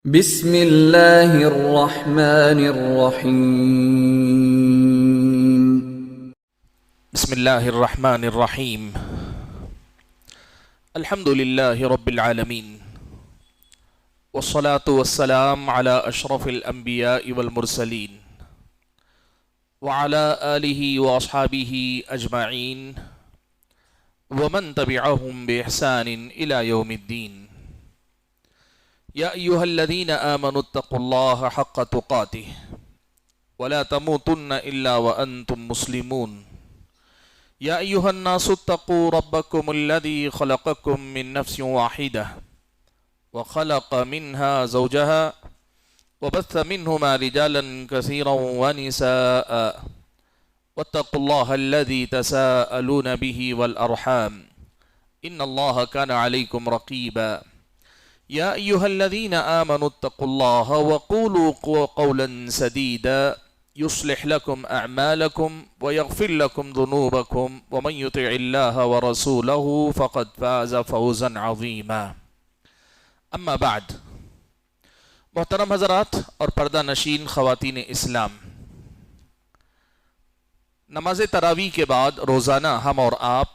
بسم اللہ الرحمن الرحیم بسم اللہ الرحمن الرحیم الحمد للہ رب العالمین والصلاة والسلام على اشرف الانبیاء والمرسلین وعلى آلہ واصحابہ اجمعین ومن تبعهم بإحسان الى یوم الدین یا ایہا الذین آمنوا اتقوا اللہ حق تقاته ولا تموتن الا وانتم مسلمون یا ایہا الناس اتقوا ربکم الذی خلقکم من نفس واحدہ وخلق منها زوجها وبث منهما رجالا كثيرا ونساء واتقوا الله الذي تساءلون به والأرحام إن الله كان عليكم رقيبا يا أيها الذين آمنوا اتقوا الله وقولوا قولا سديدا يصلح لكم أعمالكم ويغفر لكم ذنوبكم ومن يطع الله ورسوله فقد فاز فوزا عظيما اما بعد محترم حضرات اور پردہ نشین خواتین اسلام، نماز تراویح کے بعد روزانہ ہم اور آپ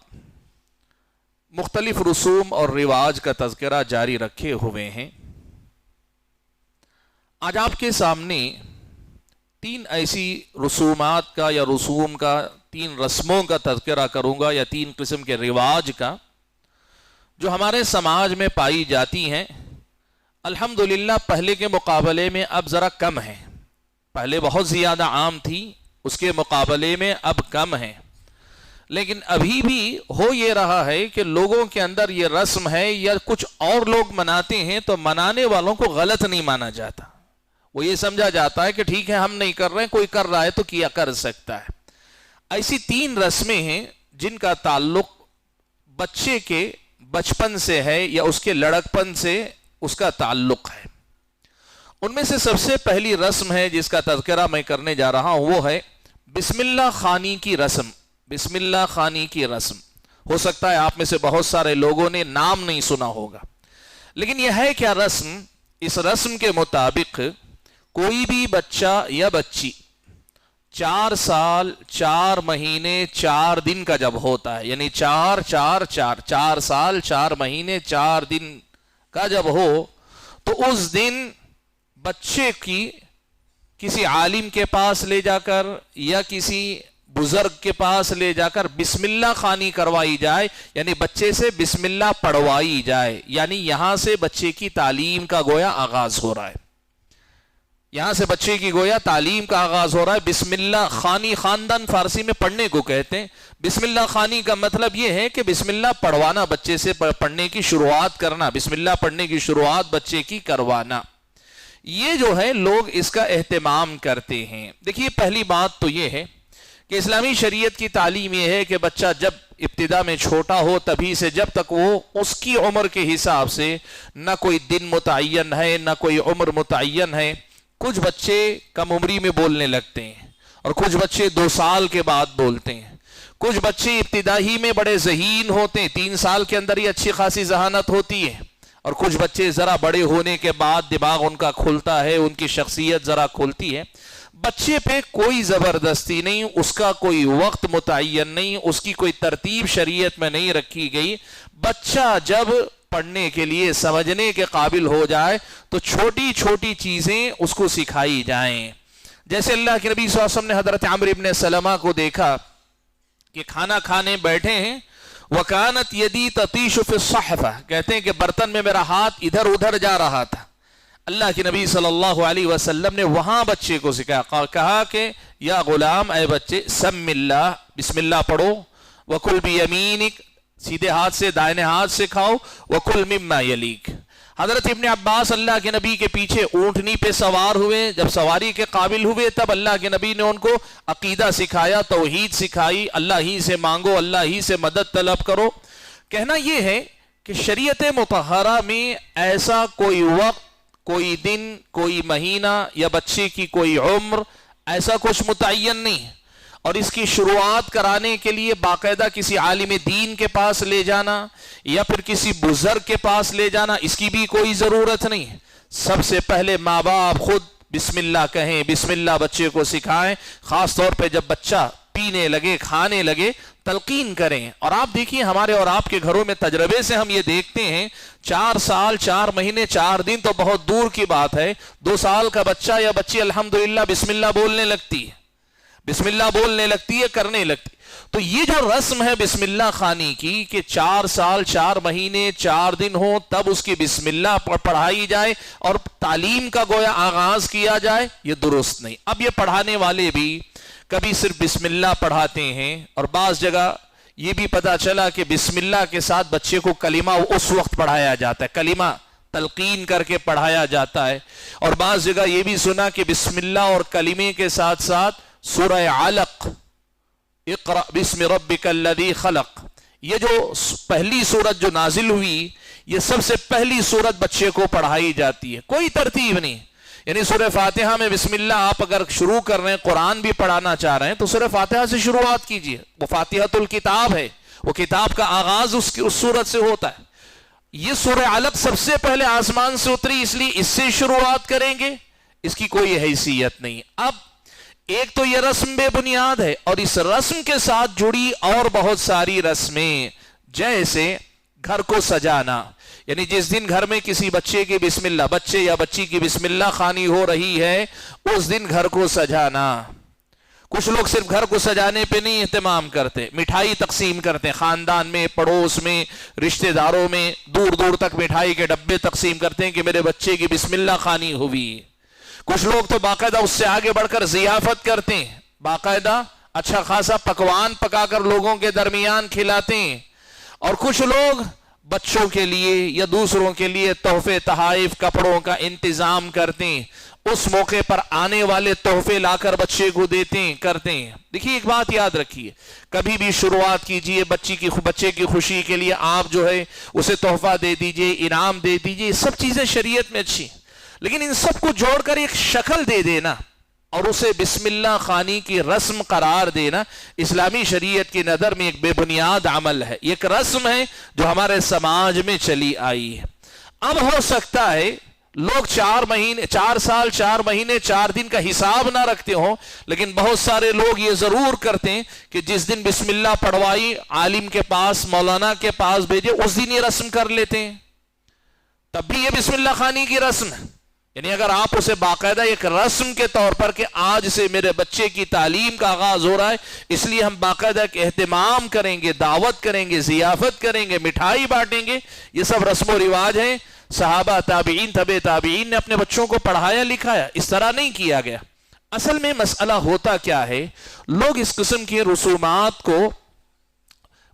مختلف رسوم اور رواج کا تذکرہ جاری رکھے ہوئے ہیں۔ آج آپ کے سامنے تین ایسی رسومات کا یا رسوم کا، تین رسموں کا تذکرہ کروں گا یا تین قسم کے رواج کا جو ہمارے سماج میں پائی جاتی ہیں۔ الحمدللہ پہلے کے مقابلے میں اب ذرا کم ہے، پہلے بہت زیادہ عام تھی، اس کے مقابلے میں اب کم ہے، لیکن ابھی بھی ہو یہ رہا ہے کہ لوگوں کے اندر یہ رسم ہے یا کچھ اور لوگ مناتے ہیں تو منانے والوں کو غلط نہیں مانا جاتا، وہ یہ سمجھا جاتا ہے کہ ٹھیک ہے ہم نہیں کر رہے ہیں، کوئی کر رہا ہے تو کیا کر سکتا ہے۔ ایسی تین رسمیں ہیں جن کا تعلق بچے کے بچپن سے ہے یا اس کے لڑکپن سے اس کا تعلق ہے۔ ان میں سے سب سے پہلی رسم ہے جس کا تذکرہ میں کرنے جا رہا ہوں، وہ ہے بسم اللہ خوانی کی رسم۔ بسم اللہ خوانی کی رسم، ہو سکتا ہے آپ میں سے بہت سارے لوگوں نے نام نہیں سنا ہوگا، لیکن یہ ہے کیا رسم؟ اس رسم کے مطابق کوئی بھی بچہ یا بچی 4 سال 4 مہینے 4 دن کا جب ہوتا ہے، یعنی 4 سال 4 مہینے 4 دن کا جب ہو تو اس دن بچے کی کسی عالم کے پاس لے جا کر یا کسی بزرگ کے پاس لے جا کر بسم اللہ خوانی کروائی جائے، یعنی بچے سے بسم اللہ پڑھوائی جائے، یعنی یہاں سے بچے کی تعلیم کا گویا آغاز ہو رہا ہے، یہاں سے بچے کی گویا تعلیم کا آغاز ہو رہا ہے۔ بسم اللہ خوانی، خاندان فارسی میں پڑھنے کو کہتے ہیں۔ بسم اللہ خوانی کا مطلب یہ ہے کہ بسم اللہ پڑھوانا، بچے سے پڑھنے کی شروعات کرنا، بسم اللہ پڑھنے کی شروعات بچے کی کروانا، یہ جو ہے لوگ اس کا اہتمام کرتے ہیں۔ دیکھیے پہلی بات تو یہ ہے کہ اسلامی شریعت کی تعلیم یہ ہے کہ بچہ جب ابتدا میں چھوٹا ہو تبھی سے جب تک وہ اس کی عمر کے حساب سے نہ کوئی دن متعین ہے نہ کوئی عمر متعین ہے۔ کچھ بچے کم عمری میں بولنے لگتے ہیں اور کچھ بچے 2 سال کے بعد بولتے ہیں، کچھ بچے ابتدائی میں بڑے ذہین ہوتے ہیں، 3 سال کے اندر ہی اچھی خاصی ذہانت ہوتی ہے، اور کچھ بچے ذرا بڑے ہونے کے بعد دماغ ان کا کھلتا ہے، ان کی شخصیت ذرا کھلتی ہے۔ بچے پہ کوئی زبردستی نہیں، اس کا کوئی وقت متعین نہیں، اس کی کوئی ترتیب شریعت میں نہیں رکھی گئی۔ بچہ جب پڑھنے کے لیے سمجھنے کے قابل ہو جائے تو چھوٹی چھوٹی چیزیں اس کو سکھائی جائیں۔ جیسے اللہ کے نبی صلی اللہ علیہ وسلم نے حضرت عمرو بن سلمہ کو دیکھا کہ کھانا کھانے بیٹھے ہیں، وَكَانَتْ يَدِي تَطِيشُ فِي الصَّحْفَةِ، کہتے ہیں کہ برتن میں میرا ہاتھ ادھر ادھر جا رہا تھا۔ اللہ کے نبی صلی اللہ علیہ وسلم نے وہاں بچے کو سکھایا، کہا کہ یا غلام، اے بچے، سم اللہ، بسم اللہ پڑھو، وَكُلْ بِيَمِينِكَ، سیدھے ہاتھ سے دائنے ہاتھ سے کھاؤ، وَكُلْ مِمَّا يَلِيكَ۔ حضرت ابن عباس اللہ کے نبی کے پیچھے اونٹنی پہ سوار ہوئے، جب سواری کے قابل ہوئے تب اللہ کے نبی نے ان کو عقیدہ سکھایا، توحید سکھائی، اللہ ہی سے مانگو، اللہ ہی سے مدد طلب کرو۔ کہنا یہ ہے کہ شریعت مطہرہ میں ایسا کوئی وقت، کوئی دن، کوئی مہینہ یا بچے کی کوئی عمر ایسا کچھ متعین نہیں، اور اس کی شروعات کرانے کے لیے باقاعدہ کسی عالم دین کے پاس لے جانا یا پھر کسی بزرگ کے پاس لے جانا، اس کی بھی کوئی ضرورت نہیں ہے۔ سب سے پہلے ماں باپ خود بسم اللہ کہیں، بسم اللہ بچے کو سکھائیں، خاص طور پہ جب بچہ پینے لگے، کھانے لگے، تلقین کریں۔ اور آپ دیکھیے ہمارے اور آپ کے گھروں میں تجربے سے ہم یہ دیکھتے ہیں 4 سال 4 مہینے 4 دن تو بہت دور کی بات ہے، 2 سال کا بچہ یا بچی الحمدللہ بسم اللہ بولنے لگتی ہے، بسم اللہ بولنے لگتی ہے، کرنے لگتی ہے۔ تو یہ جو رسم ہے بسم اللہ خوانی کی کہ 4 سال 4 مہینے 4 دن ہو تب اس کی بسم اللہ پڑھائی جائے اور تعلیم کا گویا آغاز کیا جائے، یہ درست نہیں۔ اب یہ پڑھانے والے بھی کبھی صرف بسم اللہ پڑھاتے ہیں، اور بعض جگہ یہ بھی پتا چلا کہ بسم اللہ کے ساتھ بچے کو کلمہ اس وقت پڑھایا جاتا ہے، کلمہ تلقین کر کے پڑھایا جاتا ہے، اور بعض جگہ یہ بھی سنا کہ بسم اللہ اور کلمے کے ساتھ ساتھ سورہ علق، اقرأ بسم ربک الذی خلق، یہ جو پہلی سورت جو نازل ہوئی، یہ سب سے پہلی سورت بچے کو پڑھائی جاتی ہے، کوئی ترتیب نہیں۔ یعنی سورہ فاتحہ میں بسم اللہ آپ اگر شروع کر رہے ہیں، قرآن بھی پڑھانا چاہ رہے ہیں تو سورہ فاتحہ سے شروعات کیجئے، وہ فاتحۃ الکتاب ہے، وہ کتاب کا آغاز اس سورت سے ہوتا ہے۔ یہ سورہ علق سب سے پہلے آسمان سے اتری، اس لیے اس سے شروعات کریں گے، اس کی کوئی حیثیت نہیں۔ اب ایک تو یہ رسم بے بنیاد ہے، اور اس رسم کے ساتھ جڑی اور بہت ساری رسمیں، جیسے گھر کو سجانا، یعنی جس دن گھر میں کسی بچے کی بسم اللہ، بچے یا بچی کی بسم اللہ خوانی ہو رہی ہے، اس دن گھر کو سجانا۔ کچھ لوگ صرف گھر کو سجانے پہ نہیں اہتمام کرتے، مٹھائی تقسیم کرتے، خاندان میں، پڑوس میں، رشتہ داروں میں دور دور تک مٹھائی کے ڈبے تقسیم کرتے ہیں کہ میرے بچے کی بسم اللہ خوانی ہوئی۔ کچھ لوگ تو باقاعدہ اس سے آگے بڑھ کر ضیافت کرتے ہیں، باقاعدہ اچھا خاصا پکوان پکا کر لوگوں کے درمیان کھلاتے ہیں، اور کچھ لوگ بچوں کے لیے یا دوسروں کے لیے تحفے تحائف کپڑوں کا انتظام کرتے ہیں، اس موقع پر آنے والے تحفے لا کر بچے کو دیتے ہیں، کرتے ہیں۔ دیکھیے ایک بات یاد رکھیے، کبھی بھی شروعات کیجئے بچے کی خوشی کے لیے آپ جو ہے اسے تحفہ دے دیجئے، انعام دے دیجئے، یہ سب چیزیں شریعت میں اچھی، لیکن ان سب کو جوڑ کر ایک شکل دے دینا اور اسے بسم اللہ خوانی کی رسم قرار دینا، اسلامی شریعت کی نظر میں ایک بے بنیاد عمل ہے، ایک رسم ہے جو ہمارے سماج میں چلی آئی ہے۔ اب ہو سکتا ہے لوگ 4 سال 4 مہینے 4 دن کا حساب نہ رکھتے ہوں، لیکن بہت سارے لوگ یہ ضرور کرتے ہیں کہ جس دن بسم اللہ پڑھوائی عالم کے پاس، مولانا کے پاس بھیجے، اس دن یہ رسم کر لیتے ہیں، تب بھی یہ بسم اللہ خوانی کی رسم ہے۔ یعنی اگر آپ اسے باقاعدہ ایک رسم کے طور پر کہ آج سے میرے بچے کی تعلیم کا آغاز ہو رہا ہے، اس لیے ہم باقاعدہ ایک اہتمام کریں گے، دعوت کریں گے، ضیافت کریں گے، مٹھائی بانٹیں گے، یہ سب رسم و رواج ہیں۔ صحابہ تابعین تبع تابعین نے اپنے بچوں کو پڑھایا لکھایا، اس طرح نہیں کیا گیا۔ اصل میں مسئلہ ہوتا کیا ہے، لوگ اس قسم کی رسومات کو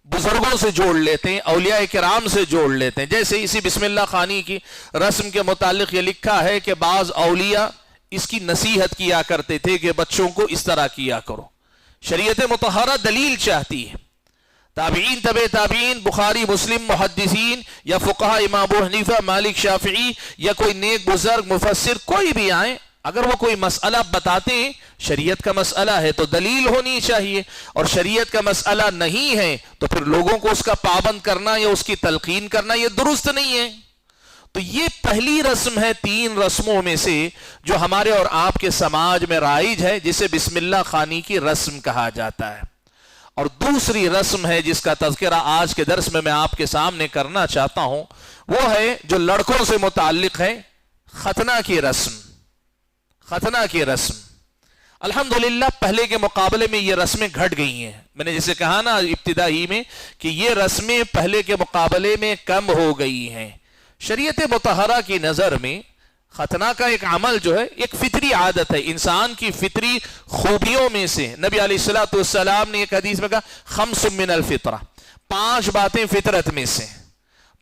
بزرگوں سے جوڑ لیتے ہیں، اولیاء کرام سے جوڑ لیتے ہیں۔ جیسے اسی بسم اللہ خوانی کی رسم کے متعلق یہ لکھا ہے کہ بعض اولیاء اس کی نصیحت کیا کرتے تھے کہ بچوں کو اس طرح کیا کرو۔ شریعت مطہرہ دلیل چاہتی ہے، تابعین تبع تابعین، بخاری مسلم، محدثین یا فقہاء امام ابو حنیفہ مالک شافعی یا کوئی نیک بزرگ مفسر کوئی بھی آئیں، اگر وہ کوئی مسئلہ بتاتے ہیں، شریعت کا مسئلہ ہے تو دلیل ہونی چاہیے، اور شریعت کا مسئلہ نہیں ہے تو پھر لوگوں کو اس کا پابند کرنا یا اس کی تلقین کرنا یہ درست نہیں ہے۔ تو یہ پہلی رسم ہے 3 رسموں میں سے جو ہمارے اور آپ کے سماج میں رائج ہے، جسے بسم اللہ خوانی کی رسم کہا جاتا ہے۔ اور دوسری رسم ہے جس کا تذکرہ آج کے درس میں آپ کے سامنے کرنا چاہتا ہوں، وہ ہے جو لڑکوں سے متعلق ہے، ختنہ کی رسم۔ ختنہ کی رسم الحمدللہ پہلے کے مقابلے میں یہ رسمیں گھٹ گئی ہیں۔ میں نے جسے کہا نا ابتدا ہی میں کہ یہ رسمیں پہلے کے مقابلے میں کم ہو گئی ہیں۔ شریعت مطہرہ کی نظر میں ختنہ کا ایک عمل جو ہے ایک فطری عادت ہے، انسان کی فطری خوبیوں میں سے۔ نبی علیہ السلام نے ایک حدیث میں کہا 5 من الفطرہ، 5 باتیں فطرت میں سے۔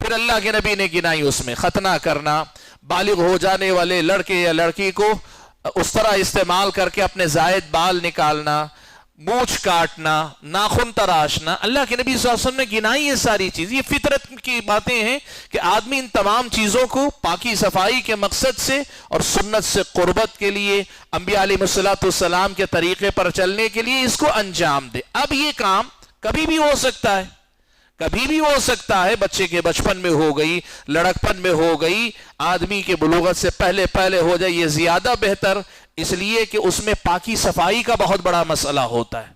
پھر اللہ کے نبی نے گنائی اس میں ختنہ کرنا، بالغ ہو جانے والے لڑکے یا لڑکی کو اس طرح استعمال کر کے اپنے زائد بال نکالنا، مونچھ کاٹنا، ناخن تراشنا، اللہ کے نبی صلی اللہ علیہ وسلم نے گنائی یہ ساری چیز۔ یہ فطرت کی باتیں ہیں کہ آدمی ان تمام چیزوں کو پاکی صفائی کے مقصد سے اور سنت سے قربت کے لیے، انبیاء علیہ السلام کے طریقے پر چلنے کے لیے اس کو انجام دے۔ اب یہ کام کبھی بھی ہو سکتا ہے، کبھی بھی ہو سکتا ہے، بچے کے بچپن میں ہو گئی، لڑکپن میں ہو گئی، آدمی کے بلوغت سے پہلے ہو جائے، یہ زیادہ بہتر، اس لیے کہ اس میں پاکی صفائی کا بہت بڑا مسئلہ ہوتا ہے۔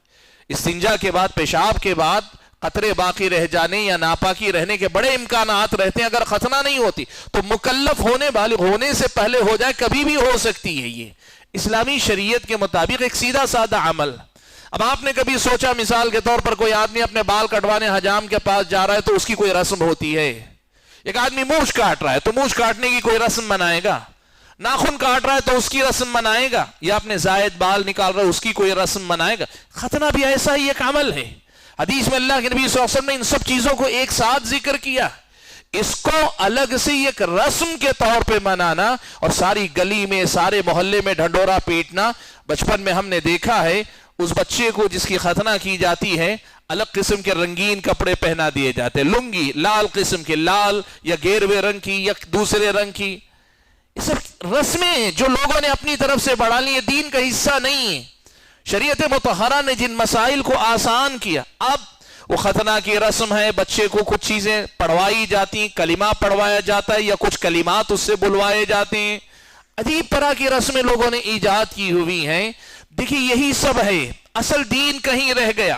استنجا کے بعد، پیشاب کے بعد قطرے باقی رہ جانے یا ناپاکی رہنے کے بڑے امکانات رہتے ہیں۔ اگر ختنہ نہیں ہوتی تو مکلف بالغ ہونے سے پہلے ہو جائے، کبھی بھی ہو سکتی ہے۔ یہ اسلامی شریعت کے مطابق ایک سیدھا سادہ عمل۔ اب آپ نے کبھی سوچا، مثال کے طور پر کوئی آدمی اپنے بال کٹوانے حجام کے پاس جا رہا ہے تو اس کی کوئی رسم ہوتی ہے؟ ایک آدمی مونچھ کاٹ رہا ہے تو مونچھ کاٹنے کی کوئی رسم منائے گا؟ ناخن کاٹ رہا ہے تو اس کی رسم منائے گا؟ یا اپنے زائد بال نکال رہا ہے اس کی کوئی رسم منائے گا؟ ختنہ بھی ایسا ہی ایک عمل ہے۔ حدیث میں اللہ کے نبی صلی اللہ علیہ وسلم نے ان سب چیزوں کو ایک ساتھ ذکر کیا۔ اس کو الگ سے ایک رسم کے طور پہ منانا اور ساری گلی میں، سارے محلے میں ڈھنڈورا پیٹنا۔ بچپن میں ہم نے دیکھا ہے اس بچے کو جس کی ختنہ کی جاتی ہے، الگ قسم کے رنگین کپڑے پہنا دیے جاتے، لنگی لال قسم کے، لال یا گیروے رنگ کی یا دوسرے رنگ کی۔ یہ سب رسمیں ہیں جو لوگوں نے اپنی طرف سے بڑھا لی، دین کا حصہ نہیں ہے۔ شریعت مطہرہ نے جن مسائل کو آسان کیا، اب وہ ختنہ کی رسم ہے، بچے کو کچھ چیزیں پڑھوائی جاتی، کلمہ پڑھوایا جاتا ہے یا کچھ کلمات اس سے بلوائے جاتے ہیں۔ عجیب طرح کی رسمیں لوگوں نے ایجاد کی ہوئی ہیں۔ دیکھیں یہی سب ہے، اصل دین کہیں رہ گیا۔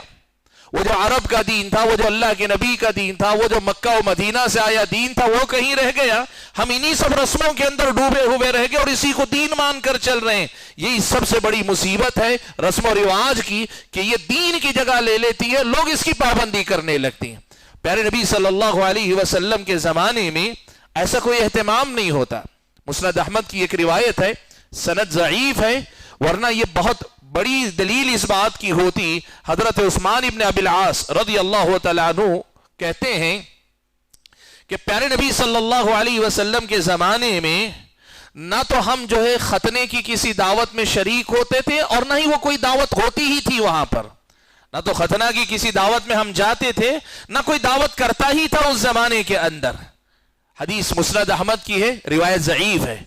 وہ جو عرب کا دین تھا، وہ جو اللہ کے نبی کا دین تھا، وہ جو مکہ و مدینہ سے آیا دین تھا، وہ کہیں رہ گیا۔ ہم انہی سب رسموں کے اندر ڈوبے ہوئے رہ گئے اور اسی کو دین مان کر چل رہے ہیں۔ یہی سب سے بڑی مصیبت ہے رسم و رواج کی، کہ یہ دین کی جگہ لے لیتی ہے، لوگ اس کی پابندی کرنے لگتے ہیں۔ پیارے نبی صلی اللہ علیہ وسلم کے زمانے میں ایسا کوئی اہتمام نہیں ہوتا۔ مسند احمد کی ایک روایت ہے، سند ضعیف ہے، ورنہ یہ بہت بڑی دلیل اس بات کی ہوتی۔ حضرت عثمان ابن ابی العاص رضی اللہ تعالیٰ عنہ کہتے ہیں کہ پیارے نبی صلی اللہ علیہ وسلم کے زمانے میں نہ تو ہم جو ہے ختنے کی کسی دعوت میں شریک ہوتے تھے اور نہ ہی وہ کوئی دعوت ہوتی ہی تھی وہاں پر۔ نہ تو ختنہ کی کسی دعوت میں ہم جاتے تھے، نہ کوئی دعوت کرتا ہی تھا اس زمانے کے اندر۔ حدیث مسند احمد کی ہے، روایت ضعیف ہے۔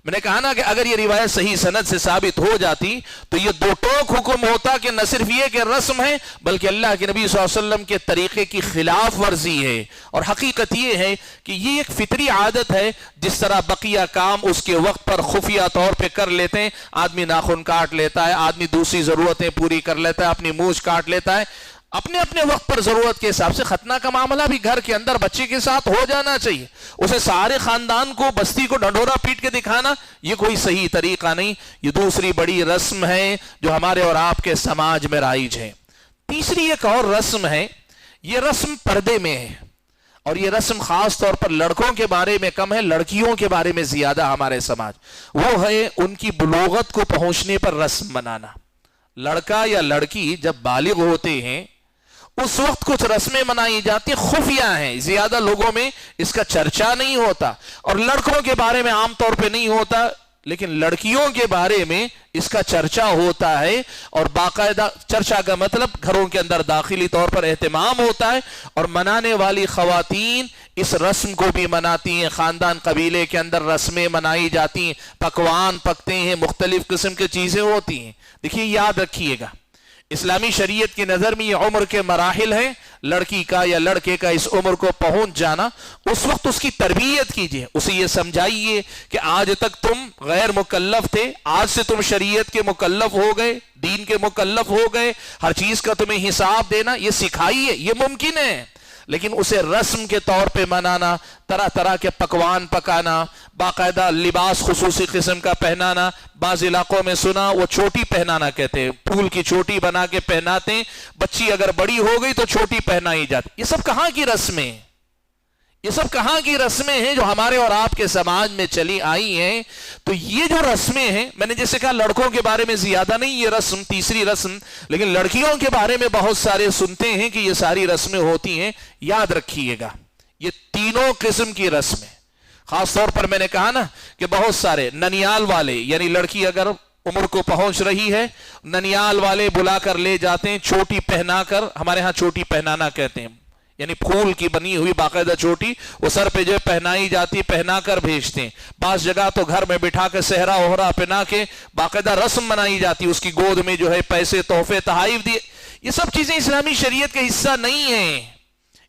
میں نے کہا نا کہ اگر یہ روایت صحیح سند سے ثابت ہو جاتی تو یہ دو ٹوک حکم ہوتا کہ نہ صرف یہ کہ رسم ہے، بلکہ اللہ کے نبی صلی اللہ علیہ وسلم کے طریقے کی خلاف ورزی ہے۔ اور حقیقت یہ ہے کہ یہ ایک فطری عادت ہے، جس طرح بقیہ کام اس کے وقت پر خفیہ طور پہ کر لیتے ہیں۔ آدمی ناخن کاٹ لیتا ہے، آدمی دوسری ضرورتیں پوری کر لیتا ہے، اپنی مونچھ کاٹ لیتا ہے، اپنے اپنے وقت پر ضرورت کے حساب سے۔ ختنہ کا معاملہ بھی گھر کے اندر بچے کے ساتھ ہو جانا چاہیے۔ اسے سارے خاندان کو، بستی کو ڈھنڈورا پیٹ کے دکھانا یہ کوئی صحیح طریقہ نہیں۔ یہ دوسری بڑی رسم ہے جو ہمارے اور آپ کے سماج میں رائج ہے۔ تیسری ایک اور رسم ہے، یہ رسم پردے میں ہے، اور یہ رسم خاص طور پر لڑکوں کے بارے میں کم ہے، لڑکیوں کے بارے میں زیادہ ہمارے سماج۔ وہ ہے ان کی بلوغت کو پہنچنے پر رسم منانا۔ لڑکا یا لڑکی جب بالغ ہوتے ہیں اس وقت کچھ رسمیں منائی جاتی ہیں، خفیہ ہیں، زیادہ لوگوں میں اس کا چرچا نہیں ہوتا، اور لڑکوں کے بارے میں عام طور پہ نہیں ہوتا، لیکن لڑکیوں کے بارے میں اس کا چرچا ہوتا ہے۔ اور باقاعدہ چرچا کا مطلب گھروں کے اندر داخلی طور پر اہتمام ہوتا ہے، اور منانے والی خواتین اس رسم کو بھی مناتی ہیں۔ خاندان قبیلے کے اندر رسمیں منائی جاتی ہیں، پکوان پکتے ہیں، مختلف قسم کی چیزیں ہوتی ہیں۔ دیکھیے یاد رکھیے گا، اسلامی شریعت کی نظر میں یہ عمر کے مراحل ہیں۔ لڑکی کا یا لڑکے کا اس عمر کو پہنچ جانا، اس وقت اس کی تربیت کیجئے، اسے یہ سمجھائیے کہ آج تک تم غیر مکلف تھے، آج سے تم شریعت کے مکلف ہو گئے، دین کے مکلف ہو گئے، ہر چیز کا تمہیں حساب دینا، یہ سکھائیے۔ یہ ممکن ہے، لیکن اسے رسم کے طور پہ منانا، طرح طرح کے پکوان پکانا، باقاعدہ لباس خصوصی قسم کا پہنانا۔ بعض علاقوں میں سنا وہ چوٹی پہنانا کہتے ہیں، پھول کی چوٹی بنا کے پہناتے ہیں، بچی اگر بڑی ہو گئی تو چوٹی پہنائی جاتی۔ یہ سب کہاں کی رسمیں ہیں؟ یہ سب کہاں کی رسمیں ہیں جو ہمارے اور آپ کے سماج میں چلی آئی ہیں؟ تو یہ جو رسمیں ہیں، میں نے جیسے کہا لڑکوں کے بارے میں زیادہ نہیں یہ رسم، تیسری رسم، لیکن لڑکیوں کے بارے میں بہت سارے سنتے ہیں کہ یہ ساری رسمیں ہوتی ہیں۔ یاد رکھیے گا یہ تینوں قسم کی رسمیں، خاص طور پر میں نے کہا نا کہ بہت سارے ننیال والے، یعنی لڑکی اگر عمر کو پہنچ رہی ہے، ننیال والے بلا کر لے جاتے ہیں چوٹی پہنا کر، ہمارے ہاں چوٹی پہنانا کہتے ہیں، یعنی پھول کی بنی ہوئی باقاعدہ چوٹی وہ سر پہ جو پہنائی جاتی، پہنا کر بھیجتے ہیں۔ بعض جگہ تو گھر میں بٹھا کے صحرا وہرا پہنا کے باقاعدہ رسم منائی جاتی، اس کی گود میں جو ہے پیسے، تحفے، تحائف دیے۔ یہ سب چیزیں اسلامی شریعت کا حصہ نہیں ہیں۔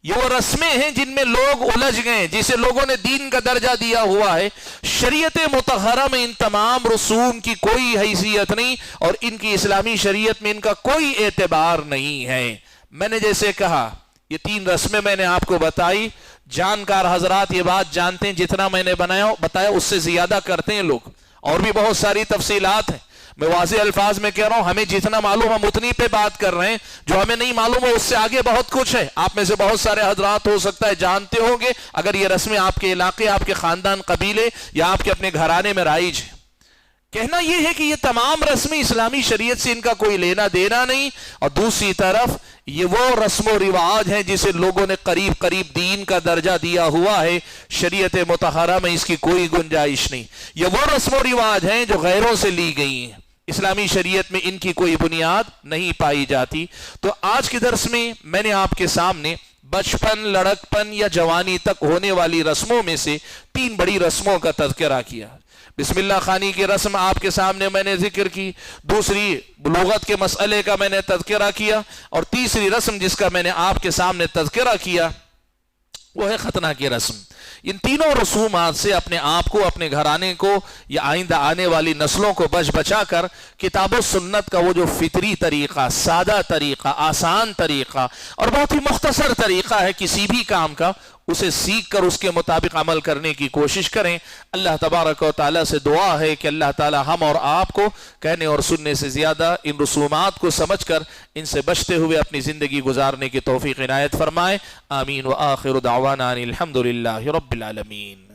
یہ وہ رسمیں ہیں جن میں لوگ الجھ گئے، جسے لوگوں نے دین کا درجہ دیا ہوا ہے۔ شریعت مطہرہ میں ان تمام رسوم کی کوئی حیثیت نہیں، اور ان کی اسلامی شریعت میں ان کا کوئی اعتبار نہیں ہے۔ میں نے جیسے کہا یہ 3 رسمیں میں نے آپ کو بتائی، جانکار حضرات یہ بات جانتے ہیں، جتنا میں نے بتایا اس سے زیادہ کرتے ہیں لوگ، اور بھی بہت ساری تفصیلات ہیں۔ میں واضح الفاظ میں کہہ رہا ہوں، ہمیں جتنا معلوم ہم اتنی پہ بات کر رہے ہیں، جو ہمیں نہیں معلوم ہے اس سے آگے بہت کچھ ہے۔ آپ میں سے بہت سارے حضرات ہو سکتا ہے جانتے ہوں گے، اگر یہ رسمیں آپ کے علاقے، آپ کے خاندان، قبیلے یا آپ کے اپنے گھرانے میں رائج ہیں۔ کہنا یہ ہے کہ یہ تمام رسمیں اسلامی شریعت سے ان کا کوئی لینا دینا نہیں، اور دوسری طرف یہ وہ رسم و رواج ہیں جسے لوگوں نے قریب قریب دین کا درجہ دیا ہوا ہے۔ شریعت مطہرہ میں اس کی کوئی گنجائش نہیں۔ یہ وہ رسم و رواج ہیں جو غیروں سے لی گئی ہیں، اسلامی شریعت میں ان کی کوئی بنیاد نہیں پائی جاتی۔ تو آج کے درس میں نے آپ کے سامنے بچپن، لڑکپن یا جوانی تک ہونے والی رسموں میں سے 3 بڑی رسموں کا تذکرہ کیا۔ بسم اللہ خوانی کی رسم آپ کے سامنے میں نے ذکر کی، دوسری بلوغت کے مسئلے کا میں نے تذکرہ کیا، اور تیسری رسم جس کا میں نے آپ کے سامنے تذکرہ کیا وہ ہے ختنہ کی رسم۔ ان تینوں رسومات سے اپنے آپ کو، اپنے گھرانے کو یا آئندہ آنے والی نسلوں کو بچا کر کتاب و سنت کا وہ جو فطری طریقہ، سادہ طریقہ، آسان طریقہ اور بہت ہی مختصر طریقہ ہے کسی بھی کام کا، اسے سیکھ کر اس کے مطابق عمل کرنے کی کوشش کریں۔ اللہ تبارک و تعالیٰ سے دعا ہے کہ اللہ تعالیٰ ہم اور آپ کو کہنے اور سننے سے زیادہ ان رسومات کو سمجھ کر ان سے بچتے ہوئے اپنی زندگی گزارنے کی توفیق عنایت فرمائے۔ آمین۔ وآخر دعوانا ان الحمد للہ رب العالمین۔